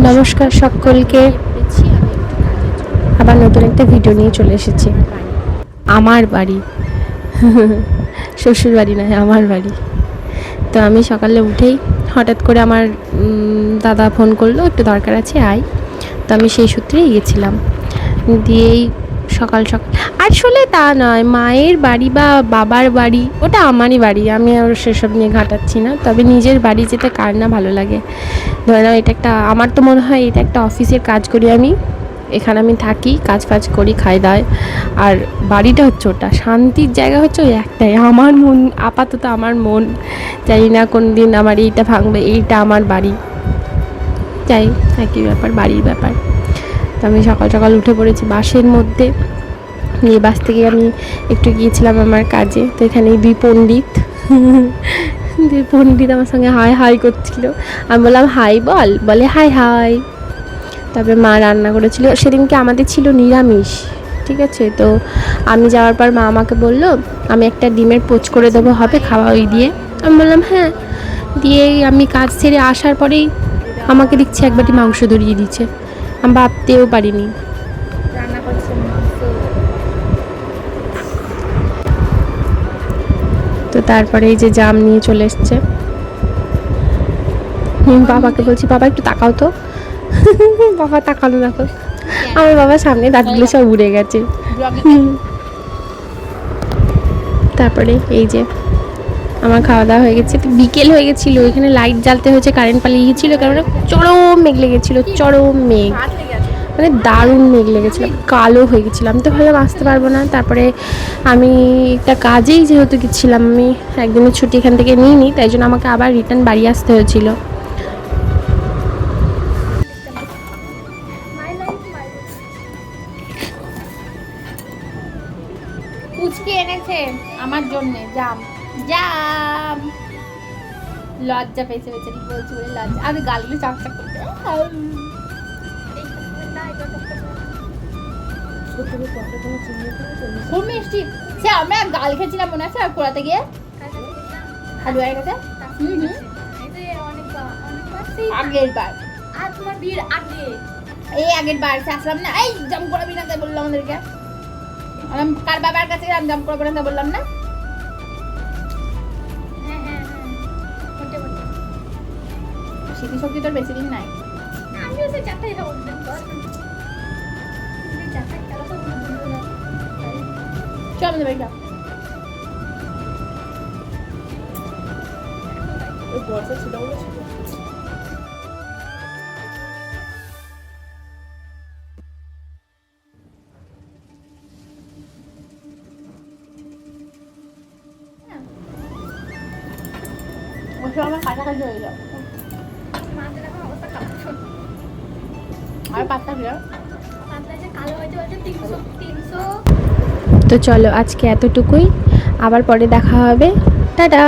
নমস্কার সকলকে, আবার নতুন একটা ভিডিও নিয়ে চলে এসেছি। আমার বাড়ি, শ্বশুর বাড়ি নয়, আমার বাড়ি। তো আমি সকালে উঠেই হঠাৎ করে আমার দাদা ফোন করলো, একটু দরকার আছে আয়। তো আমি সেই সূত্রেই গিয়েছিলাম। দিয়েই সকাল সকাল, আসলে তা নয়, মায়ের বাড়ি বা বাবার বাড়ি ওটা আমারই বাড়ি, আমি আর সেসব নিয়ে ঘাটাচ্ছি না। তবে নিজের বাড়ি যেতে কার না ভালো লাগে। ধরে নাও এটা একটা, আমার তো মনে হয় এটা একটা অফিসের কাজ করি আমি, এখানে আমি থাকি, কাজ ফাজ করি, খাই দাই। আর বাড়িটা হচ্ছে ওটা, শান্তির জায়গা হচ্ছে ওই একটাই। আমার মন আপাতত, আমার মন জানি না কোন দিন আমার এইটা ভাঙবে, এইটা আমার বাড়ি। যাই, একই ব্যাপার, বাড়ির ব্যাপার। তো আমি সকাল সকাল উঠে পড়েছি বাসের মধ্যে। নিয়ে বাস থেকে আমি একটু গিয়েছিলাম আমার কাজে। তো এখানে দুই পণ্ডিত আমার সঙ্গে হাই হাই করছিল। আমি বললাম হাই বল, বলে হাই হাই। তারপরে মা রান্না করেছিল, সেদিনকে আমাদের ছিল নিরামিষ, ঠিক আছে। তো আমি যাওয়ার পর মা আমাকে বললো আমি একটা ডিমের পোচ করে দেবো, হবে খাওয়া ওই দিয়ে? আমি বললাম হ্যাঁ। দিয়েই আমি কাজ ছেড়ে আসার পরেই আমাকে দেখছি এক বাটি মাংস ধরিয়ে দিচ্ছে, আমি ভাবতেও পারিনি। তো তারপরে এই যে জাম নিয়ে চলে এসছে। বাবাকে বলছি বাবা একটু তাকাও তো। বাবা তাকানো দেখো, আমার বাবার সামনে দাঁতগুলো সব উড়ে গেছে। তারপরে এই যে আমার খাওয়া দাওয়া হয়ে গেছে। বিকেল হয়ে গেছিলো, এখানে লাইট জ্বালতে হয়েছে, কারেন্ট পালিয়ে গেছিলো, কারণ চরম মেঘ লেগেছিলো, চরম মেঘ, মানে দারুণ মেঘ লেগেছিলো, কালো হয়ে গেছিলাম। আমি তো ভাবলাম আসতে পারবো না। তারপরে আমি একটা কাজেই যেহেতু গেছিলাম, আমি একদিনের ছুটি এখান থেকে নিইনি, তাই জন্য আমাকে আবার রিটার্ন বাড়ি আসতে হয়েছিল। পুচকি এনেছে আমার জন্য জাম, জাম। লজ্জা পেয়েছে বেচারি, বলছি বলে লজ্জা। আমি গালগুলো চাপচাপ করতে খুব মিষ্টি। সে আমরা গাল খেয়েছিলাম মনে আছে কোলাতে গিয়ে হালুয়ার কাছে। আগের বার, আর তোমার বিয়ের আগে, এই আগের বার আসলাম না, এই জাম করাবি না তাই বললাম আমাদেরকে। কার বাবার কাছে আমি জাম করবো না বললাম না? স্মৃতিশক্তি তোর বেশি দিন নাই। চল আমাদের বাড়ি যাও। আমার কাছাকাছি হয়ে যাও। তো চলো আজকে এতটুকুই, আবার পরে দেখা হবে, টাটা।